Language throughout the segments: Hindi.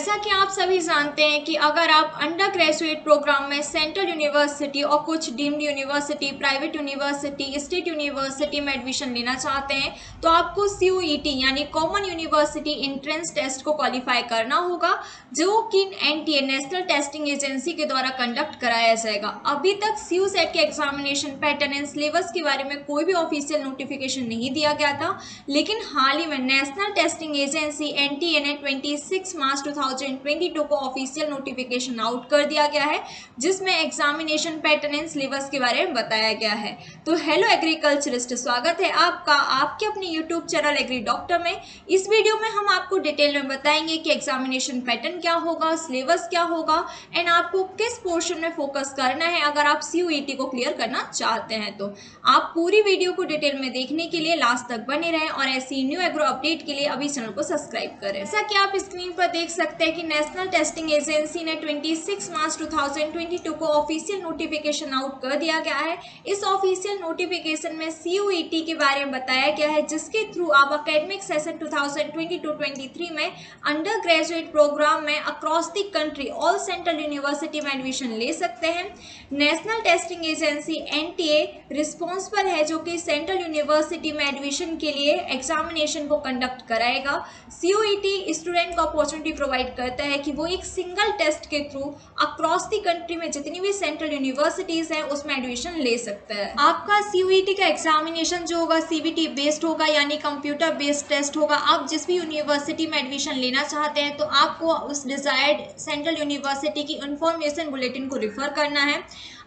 जैसा कि आप सभी जानते हैं कि अगर आप अंडर ग्रेजुएट प्रोग्राम में सेंट्रल यूनिवर्सिटी और कुछ deemed university, private university, state university में एडमिशन लेना चाहते हैं तो आपको CUET यानी कॉमन यूनिवर्सिटी एंट्रेंस टेस्ट को क्वालिफाई करना होगा, जो कि NTA नेशनल टेस्टिंग एजेंसी के द्वारा कंडक्ट कराया जाएगा। अभी तक CUSET के एग्जामिनेशन पैटर्न एंड सिलेबस के बारे में कोई भी ऑफिशियल नोटिफिकेशन नहीं दिया गया था, लेकिन हाल ही में नेशनल टेस्टिंग एजेंसी NTA ने 26 मार्च 2022 को ऑफिशियल नोटिफिकेशन आउट कर दिया गया है, जिसमें एग्जामिनेशन पैटर्न एंड सिलेबस के बारे में बताया गया है। तो हेलो एग्रीकल्चरिस्ट, स्वागत है आपका आपके अपने यूट्यूब चैनल एग्री डॉक्टर में। इस वीडियो में हम आपको डिटेल में बताएंगे कि एग्जामिनेशन पैटर्न क्या होगा, सिलेबस क्या होगा एंड आपको किस पोर्शन में फोकस करना है अगर आप CUET को क्लियर करना चाहते हैं। तो आप पूरी वीडियो को डिटेल में देखने के लिए लास्ट तक बने रहें और ऐसी न्यू एग्रो अपडेट के लिए अभी चैनल को सब्सक्राइब करें। जैसा कि आप स्क्रीन पर देख सकते हैं कि नेशनल टेस्टिंग एजेंसी ने 26 मार्च 2022 को ऑफिशियल नोटिफिकेशन आउट कर दिया गया है। इस ऑफिशियल नोटिफिकेशन में CUET के बारे में बताया गया है, जिसके थ्रू आप एकेडमिक सेशन 2022-23 में अंडर ग्रेजुएट प्रोग्राम में across the country all central university में एडमिशन ले सकते हैं। National testing agency NTA responsible है जो कि सेंट्रल यूनिवर्सिटी में एडमिशन के लिए एग्जामिनेशन को कंडक्ट कराएगा। CUET स्टूडेंट को अपॉर्चुनिटी प्रोवाइड करता है कि वो एक सिंगल टेस्ट के थ्रू अक्रॉस द कंट्री में जितनी भी सेंट्रल यूनिवर्सिटीज हैं उसमें एडमिशन ले सकता है। आपका CUET का एग्जामिनेशन जो होगा CBT बेस्ड होगा, यानी कंप्यूटर बेस्ड टेस्ट होगा। आप जिस भी यूनिवर्सिटी में एडमिशन लेना चाहते हैं तो आपको उस डिजायर्ड सेंट्रल यूनिवर्सिटी की इंफॉर्मेशन बुलेटिन को रिफर करना है।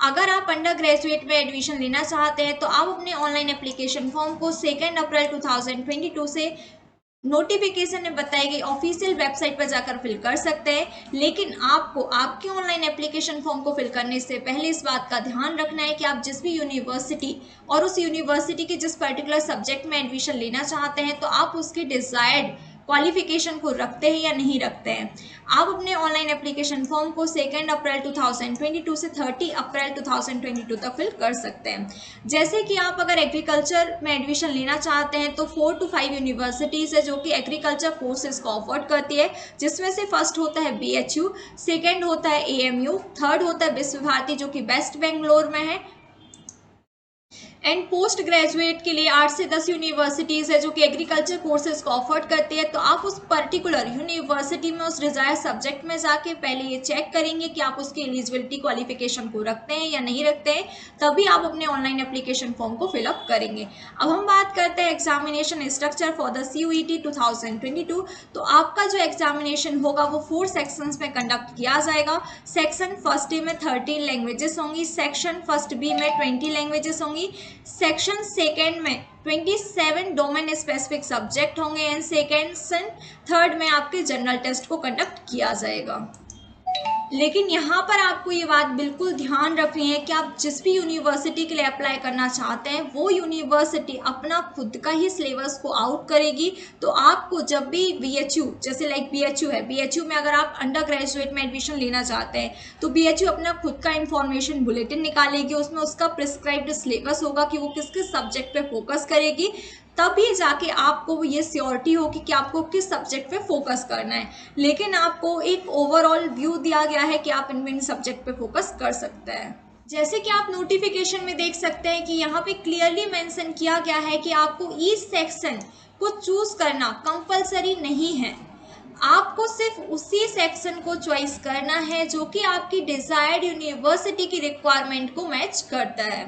अगर आप अंडर ग्रेजुएट में एडमिशन लेना चाहते हैं तो आप अपने ऑनलाइन एप्लीकेशन फॉर्म को 2 अप्रैल 2022 से नोटिफिकेशन में बताई गई ऑफिशियल वेबसाइट पर जाकर फिल कर सकते हैं। लेकिन आपको आपके ऑनलाइन एप्लीकेशन फॉर्म को फिल करने से पहले इस बात का ध्यान रखना है कि आप जिस भी यूनिवर्सिटी और उस यूनिवर्सिटी के जिस पर्टिकुलर सब्जेक्ट में एडमिशन लेना चाहते हैं तो आप उसकी डिजायर्ड क्वालिफिकेशन को रखते हैं या नहीं रखते हैं। आप अपने ऑनलाइन एप्लीकेशन फॉर्म को 2 अप्रैल 2022 से 30 अप्रैल 2022 तक फिल कर सकते हैं। जैसे कि आप अगर एग्रीकल्चर में एडमिशन लेना चाहते हैं तो 4 to 5 यूनिवर्सिटीज़ है जो कि एग्रीकल्चर कोर्सेज को ऑफर करती है, जिसमें से फर्स्ट होता है BHU, सेकेंड होता है AMU, थर्ड होता है विश्व भारती जो कि वेस्ट बेंगलोर में है, एंड पोस्ट ग्रेजुएट के लिए 8 से 10 यूनिवर्सिटीज़ है जो कि एग्रीकल्चर कोर्सेज को ऑफर करती है। तो आप उस पर्टिकुलर यूनिवर्सिटी में उस डिजायर सब्जेक्ट में जाके पहले ये चेक करेंगे कि आप उसकी एलिजिबिलिटी क्वालिफिकेशन को रखते हैं या नहीं रखते हैं, तभी आप अपने ऑनलाइन एप्लीकेशन फॉर्म को फिलअप करेंगे। अब हम बात करते हैं examination structure for the CUET 2022। तो आपका जो एग्जामिनेशन होगा वो 4 सेक्शंस में कंडक्ट किया जाएगा। सेक्शन फर्स्ट ए में 13 लैंग्वेजेस होंगी, सेक्शन फर्स्ट बी में 20 लैंग्वेजेस होंगी, सेक्शन सेकेंड में 27 डोमेन स्पेसिफिक सब्जेक्ट होंगे एंड सेकेंड थर्ड में आपके जनरल टेस्ट को कंडक्ट किया जाएगा। लेकिन यहाँ पर आपको ये बात बिल्कुल ध्यान रखनी है कि आप जिस भी यूनिवर्सिटी के लिए अप्लाई करना चाहते हैं वो यूनिवर्सिटी अपना खुद का ही सिलेबस को आउट करेगी। तो आपको जब भी BHU, जैसे लाइक BHU है, BHU में अगर आप अंडर ग्रेजुएट में एडमिशन लेना चाहते हैं तो BHU अपना खुद का इंफॉर्मेशन बुलेटिन निकालेगी, उसमें उसका प्रिस्क्राइब्ड सिलेबस होगा कि वो किस किस सब्जेक्ट पे फोकस करेगी, तभी जाके आपको ये श्योरिटी होगी कि आपको किस सब्जेक्ट पे फोकस करना है। लेकिन आपको एक ओवरऑल व्यू दिया गया है कि आप इन सब्जेक्ट पे फोकस कर सकते हैं। जैसे कि आप नोटिफिकेशन में देख सकते हैं कि यहाँ पे क्लियरली मेंशन किया गया है कि आपको ईच सेक्शन को चूज करना कंपलसरी नहीं है, आपको सिर्फ उसी सेक्शन को चॉइस करना है जो कि आपकी डिजायर्ड यूनिवर्सिटी की रिक्वायरमेंट को मैच करता है।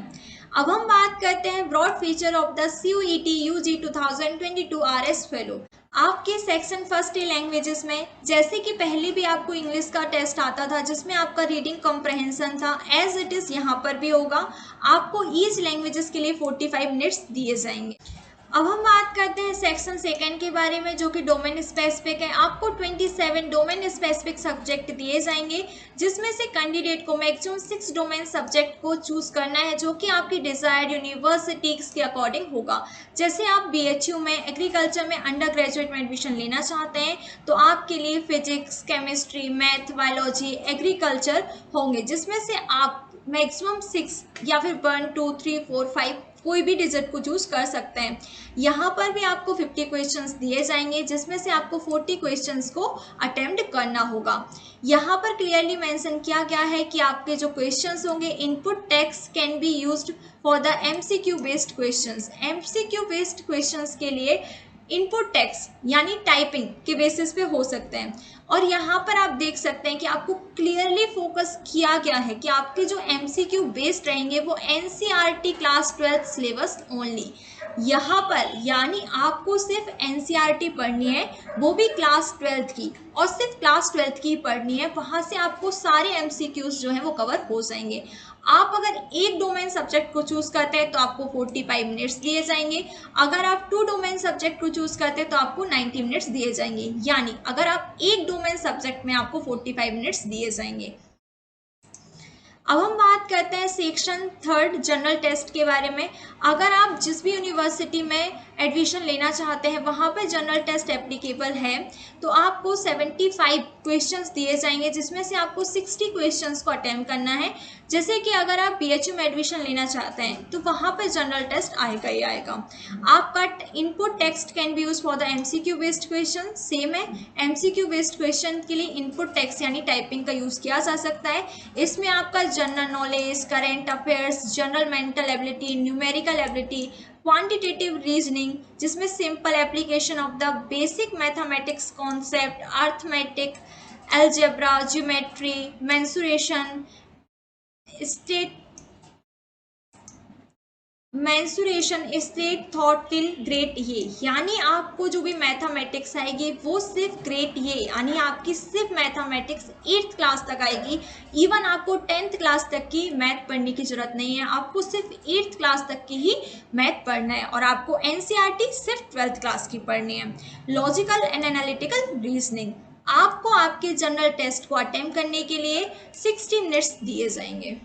अब हम बात करते हैं broad feature of the CUET UG 2022 RS fellow. आपके सेक्शन फर्स्ट लैंग्वेजेस में जैसे कि पहले भी आपको इंग्लिश का टेस्ट आता था जिसमें आपका रीडिंग कॉम्प्रहेंशन था, एज इट इज यहाँ पर भी होगा। आपको ईच लैंग्वेजेस के लिए 45 मिनट्स दिए जाएंगे। अब हम बात करते हैं सेक्शन सेकेंड के बारे में जो कि डोमेन स्पेसिफिक है। आपको 27 डोमेन स्पेसिफिक सब्जेक्ट दिए जाएंगे, जिसमें से कैंडिडेट को मैक्सिमम 6 डोमेन सब्जेक्ट को चूज करना है जो कि आपकी डिजायर्ड यूनिवर्सिटीज के अकॉर्डिंग होगा। जैसे आप BHU में एग्रीकल्चर में अंडर ग्रेजुएट में एडमिशन लेना चाहते हैं तो आपके लिए physics, chemistry, math, biology, agriculture होंगे, जिसमें से आप मैक्सिमम 6 या फिर 1, 2, 3, 4, 5 कोई भी डिजिट को चूज कर सकते हैं। यहाँ पर भी आपको 50 क्वेश्चंस दिए जाएंगे जिसमें से आपको 40 क्वेश्चंस को अटेम्प्ट करना होगा। यहाँ पर क्लियरली मेंशन किया गया है कि आपके जो क्वेश्चंस होंगे input text can be used for the MCQ based questions. MCQ based questions के लिए इनपुट टेक्स्ट यानी टाइपिंग के बेसिस पे हो सकते हैं। और यहाँ पर आप देख सकते हैं कि आपको क्लियरली फोकस किया गया है कि आपके जो एमसीक्यू बेस्ड रहेंगे वो एनसीईआरटी क्लास 12 सिलेबस ओनली। यहाँ पर यानी आपको सिर्फ एनसीईआरटी पढ़नी है, वो भी क्लास 12 की, और सिर्फ क्लास 12 की पढ़नी है। वहाँ से आपको सारे एमसीक्यूज जो हैं वो कवर हो जाएंगे। आप अगर एक डोमेन सब्जेक्ट को चूज करते हैं तो आपको 45 मिनट्स दिए जाएंगे। अगर आप 2 डोमेन सब्जेक्ट को चूज करते हैं तो आपको 90 मिनट्स दिए जाएंगे। यानी अगर आप एक डोमेन सब्जेक्ट में आपको 45 मिनट्स दिए जाएंगे। अब हम बात करते हैं सेक्शन 3 जनरल टेस्ट के बारे में। अगर आप जिस भी यूनिवर्सिटी में एडमिशन लेना चाहते हैं वहाँ पर जनरल टेस्ट एप्लीकेबल है तो आपको 75 क्वेश्चंस दिए जाएंगे जिसमें से आपको 60 क्वेश्चंस को अटेम्प्ट करना है। जैसे कि अगर आप बीएचयू में एडमिशन लेना चाहते हैं तो वहाँ पर जनरल टेस्ट आएगा ही आएगा। आपका input text can be use for the MCQ based question. Same है, एमसीक्यू बेस्ड क्वेश्चन के लिए इनपुट टेक्स्ट यानी टाइपिंग का यूज किया जा सकता है। इसमें आपका general knowledge, current affairs, general mental ability, numerical ability, quantitative reasoning जिसमें simple application of the basic mathematics concept, arithmetic, algebra, geometry, mensuration, state taught till grade ये, यानी आपको जो भी मैथमेटिक्स आएगी वो सिर्फ ग्रेड ये यानी आपकी सिर्फ मैथमेटिक्स 8th क्लास तक आएगी। इवन आपको 10th क्लास तक की मैथ पढ़ने की जरूरत नहीं है, आपको सिर्फ 8th क्लास तक की ही मैथ पढ़ना है। और आपको एनसीईआरटी सिर्फ 12th क्लास की पढ़नी है। लॉजिकल एंड एनालिटिकल रीजनिंग, आपको आपके जनरल टेस्ट को अटेम्प्ट करने के लिए 60 मिनट्स दिए जाएंगे।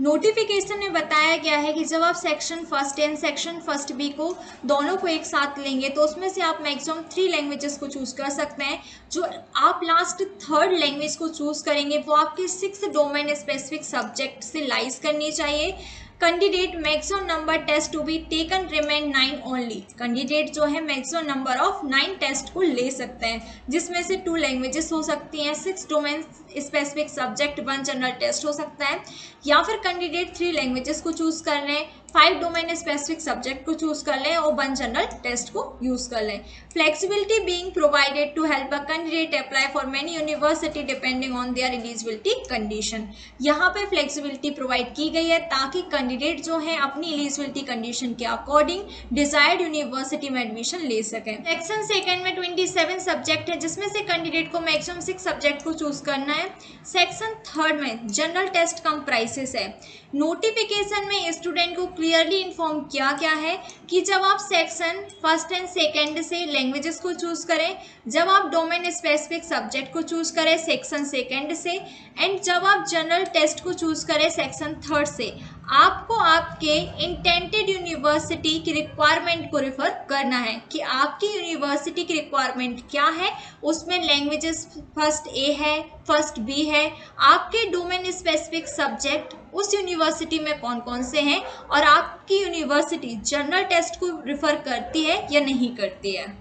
नोटिफिकेशन में बताया गया है कि जब आप section first and section first B को दोनों को एक साथ लेंगे तो उसमें से आप मैक्सिमम 3 लैंग्वेजेस को चूज कर सकते हैं। जो आप लास्ट 3rd लैंग्वेज को चूज करेंगे वो आपके 6 डोमेन स्पेसिफिक सब्जेक्ट से लाइज करनी चाहिए। Candidate maximum number test to be taken remain 9 only. Candidate जो है मैक्सिमम नंबर ऑफ 9 टेस्ट को ले सकते हैं जिसमें से 2 लैंग्वेजेस हो सकती हैं, 6 domain specific subject, 1 general test हो सकता है, या फिर कैंडिडेट 3 लैंग्वेजेस को चूज कर लें, 5 डोमेन स्पेसिफिक सब्जेक्ट को चूज कर लें और 1 जनरल टेस्ट को यूज कर लें। Flexibility being provided to help a candidate apply for many university depending on their eligibility condition. यहाँ पे फ्लेक्सिबिलिटी प्रोवाइड की गई है ताकि कैंडिडेट जो है अपनी एलिजिबिलिटी कंडीशन के अकॉर्डिंग डिजायर्ड यूनिवर्सिटी में एडमिशन ले सकें। सेक्शन 2 में 27 सब्जेक्ट है जिसमें से कैंडिडेट को मैक्सिमम 6 सब्जेक्ट को चूज करना है। सेक्शन 3 में जनरल टेस्ट कंप्राइसेस है। नोटिफिकेशन में स्टूडेंट को क्लियरली इन्फॉर्म किया गया है कि जब आप सेक्शन फर्स्ट एंड सेकेंड से लैंग्वेजेस को चूज करें, जब आप डोमेन स्पेसिफिक सब्जेक्ट को चूज करें सेक्शन सेकेंड से, एंड जब आप जनरल टेस्ट को चूज करें सेक्शन 3 से, आपको आपके इंटेंटेड यूनिवर्सिटी की रिक्वायरमेंट को रिफर करना है कि आपकी यूनिवर्सिटी की रिक्वायरमेंट क्या है। उसमें लैंग्वेजेस फर्स्ट ए है, फर्स्ट बी है, आपके डोमेन स्पेसिफिक सब्जेक्ट उस यूनिवर्सिटी में कौन कौन से हैं और आपकी यूनिवर्सिटी जनरल टेस्ट को रिफर करती है या नहीं करती है।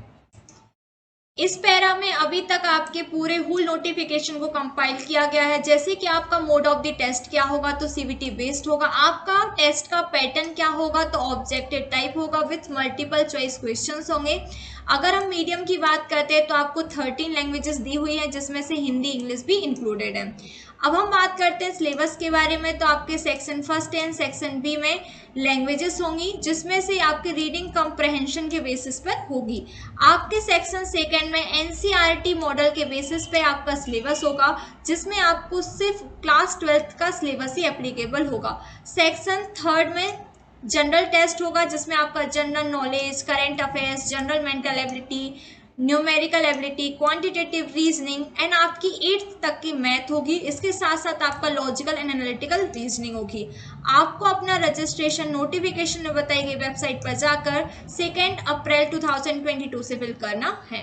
इस पैरा में अभी तक आपके पूरे होल नोटिफिकेशन को कंपाइल किया गया है। जैसे कि आपका मोड ऑफ द टेस्ट क्या होगा तो सीबीटी बेस्ड होगा, आपका टेस्ट का पैटर्न क्या होगा तो ऑब्जेक्टिव टाइप होगा विथ मल्टीपल चॉइस क्वेश्चंस होंगे। अगर हम मीडियम की बात करते हैं तो आपको 13 लैंग्वेजेस दी हुई है जिसमें से हिंदी इंग्लिश भी इंक्लूडेड है। अब हम बात करते हैं सिलेबस के बारे में तो आपके section first and section B में लैंग्वेजेस होंगी जिसमें से आपके रीडिंग कंप्रहेंशन के बेसिस पर होगी। आपके सेक्शन सेकंड में एनसीईआरटी मॉडल के बेसिस पे आपका सिलेबस होगा जिसमें आपको सिर्फ क्लास 12th का सिलेबस ही एप्लीकेबल होगा। सेक्शन 3 में जनरल टेस्ट होगा जिसमें आपका general knowledge, current affairs, general mental ability, numerical ability, quantitative reasoning and आपकी 8th तक की मैथ होगी। इसके साथ साथ आपका लॉजिकल एंड एनालिटिकल रीजनिंग होगी। आपको अपना रजिस्ट्रेशन नोटिफिकेशन में बताई गई वेबसाइट पर जाकर 2 अप्रैल 2022 से फिल करना है।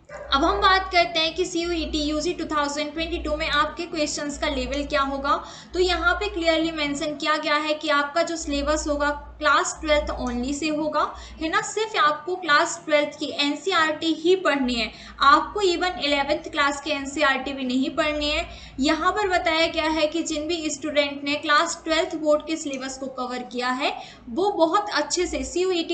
अब हम बात करते हैं कि CUET UG 2022 में आपके क्वेश्चंस का लेवल क्या होगा। तो यहाँ पे क्लियरली मेंशन किया गया है कि आपका जो सिलेबस होगा क्लास 12th ओनली से होगा, है ना। सिर्फ आपको क्लास 12th की NCERT ही पढ़नी है, आपको इवन 11th क्लास की NCERT भी नहीं पढ़नी है। यहाँ पर बताया गया है कि जिन भी स्टूडेंट ने क्लास 12th बोर्ड के सिलेबस को कवर किया है वो बहुत अच्छे से CUET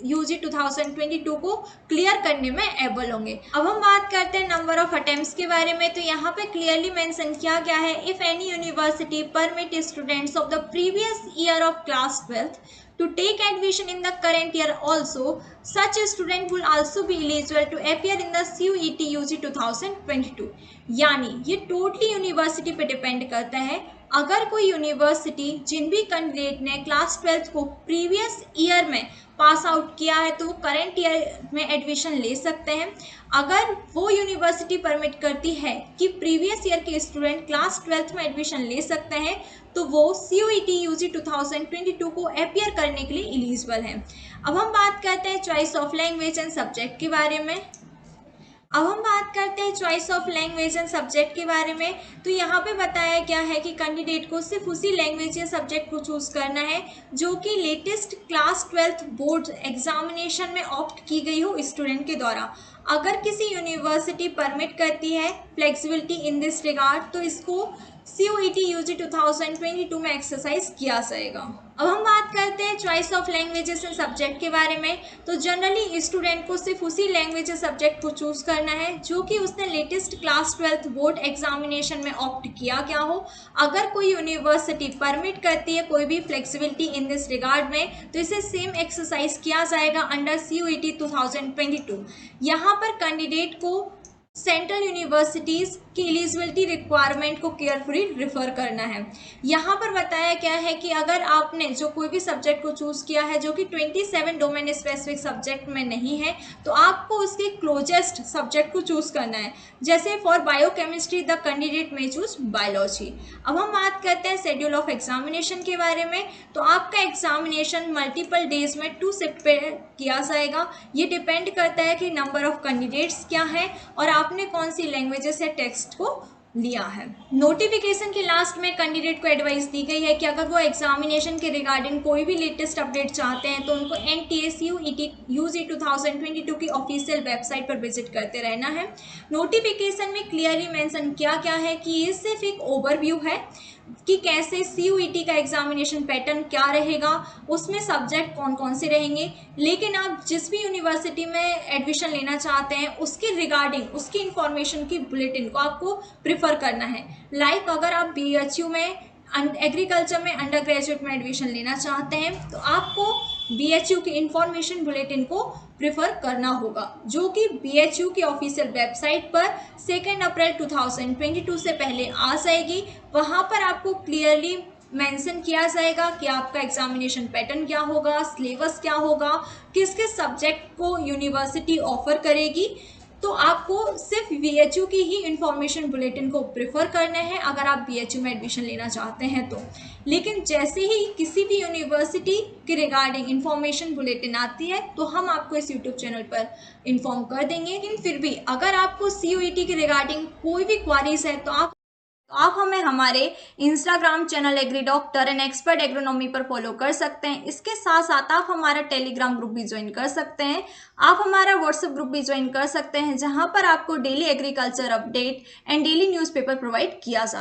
UG 2022 को क्लियर करने में एबल होंगे। अब हम बात करते हैं नंबर ऑफ अटेम्प्ट्स के बारे में। तो यहाँ पे क्लियरली मेंशन किया गया है, if any university permit students of the previous year of class 12th to take admission in the current year also, such a student will also be eligible to appear in the CUET UG 2022। यानी ये टोटली यूनिवर्सिटी पे डिपेंड करता है। अगर कोई यूनिवर्सिटी जिन भी कैंडिडेट ने क्लास 12th को प्रीवियस ईयर में पास आउट किया है तो वो करंट ईयर में एडमिशन ले सकते हैं। अगर वो यूनिवर्सिटी परमिट करती है कि प्रीवियस ईयर के स्टूडेंट क्लास 12th में एडमिशन ले सकते हैं तो वो CUET UG 2022 को अपियर करने के लिए एलिजिबल है। अब हम बात करते हैं choice of language and subject के बारे में। अब हम बात करते हैं choice of language and subject के बारे में। तो यहाँ पे बताया गया है कि कैंडिडेट को सिर्फ उसी लैंग्वेज या सब्जेक्ट को चूज करना है जो कि latest class 12th board examination में ऑप्ट की गई हो स्टूडेंट के द्वारा। अगर किसी यूनिवर्सिटी परमिट करती है फ्लेक्सिबिलिटी इन दिस रिगार्ड तो इसको CUET UG 2022 में एक्सरसाइज किया जाएगा। अब हम बात करते हैं choice of languages and subject के बारे में। तो जनरली स्टूडेंट को सिर्फ उसी लैंग्वेज या सब्जेक्ट को चूज करना है जो कि उसने latest class 12th board examination में ऑप्ट किया क्या हो। अगर कोई यूनिवर्सिटी परमिट करती है कोई भी फ्लेक्सिबिलिटी इन दिस रिगार्ड में तो इसे सेम एक्सरसाइज किया जाएगा अंडर CUET 2022। यहाँ पर कैंडिडेट को सेंट्रल यूनिवर्सिटीज़ की एलिजिबिलिटी रिक्वायरमेंट को केयरफुली रिफर करना है। यहाँ पर बताया गया है कि अगर आपने जो कोई भी सब्जेक्ट को चूज़ किया है जो कि 27 डोमेन स्पेसिफिक सब्जेक्ट में नहीं है तो आपको उसके क्लोजेस्ट सब्जेक्ट को चूज़ करना है। जैसे फॉर बायोकेमिस्ट्री द कैंडिडेट में चूज बायोलॉजी। अब हम बात करते हैं शेड्यूल ऑफ एग्जामिनेशन के बारे में। तो आपका एग्जामिनेशन मल्टीपल डेज में 2 शिफ्ट पे किया जाएगा। ये डिपेंड करता है कि नंबर ऑफ कैंडिडेट्स क्या है और आपने कौन सी लैंग्वेजेस या टेक्स्ट को लिया है। नोटिफिकेशन के लास्ट में कैंडिडेट को एडवाइस दी गई है कि अगर वो एग्जामिनेशन के रिगार्डिंग कोई भी लेटेस्ट अपडेट चाहते हैं तो उनको NTA CUET UG 2022 की ऑफिशियल वेबसाइट पर विजिट करते रहना है। नोटिफिकेशन में क्लियरली मेंशन किया गया है कि ये सिर्फ एक ओवरव्यू है कि कैसे CUET का एग्जामिनेशन पैटर्न क्या रहेगा, उसमें सब्जेक्ट कौन कौन से रहेंगे। लेकिन आप जिस भी यूनिवर्सिटी में एडमिशन लेना चाहते हैं उसके रिगार्डिंग उसकी इंफॉर्मेशन की बुलेटिन को आपको प्रिफर करना है। लाइक अगर आप BHU में एग्रीकल्चर में अंडर ग्रेजुएट में एडमिशन लेना चाहते हैं तो आपको BHU की इंफॉर्मेशन बुलेटिन को प्रेफर करना होगा जो कि BHU की ऑफिशियल वेबसाइट पर 2 अप्रैल 2022 से पहले आ जाएगी। वहाँ पर आपको क्लियरली मेंशन किया जाएगा कि आपका एग्जामिनेशन पैटर्न क्या होगा, सिलेबस क्या होगा, किस किस सब्जेक्ट को यूनिवर्सिटी ऑफर करेगी। तो आपको सिर्फ BHU की ही इंफॉर्मेशन बुलेटिन को प्रेफर करना है अगर आप BHU में एडमिशन लेना चाहते हैं तो। लेकिन जैसे ही किसी भी यूनिवर्सिटी के रिगार्डिंग इंफॉर्मेशन बुलेटिन आती है तो हम आपको इस यूट्यूब चैनल पर इन्फॉर्म कर देंगे। लेकिन फिर भी अगर आपको CUET के रिगार्डिंग कोई भी क्वारीज है तो आप हमें हमारे Instagram channel agri doctor and expert agronomy पर फॉलो कर सकते हैं। इसके साथ साथ आप हमारा टेलीग्राम ग्रुप भी ज्वाइन कर सकते हैं। आप हमारा व्हाट्सएप ग्रुप भी ज्वाइन कर सकते हैं जहां पर आपको daily agriculture update and daily newspaper provide किया जाता है।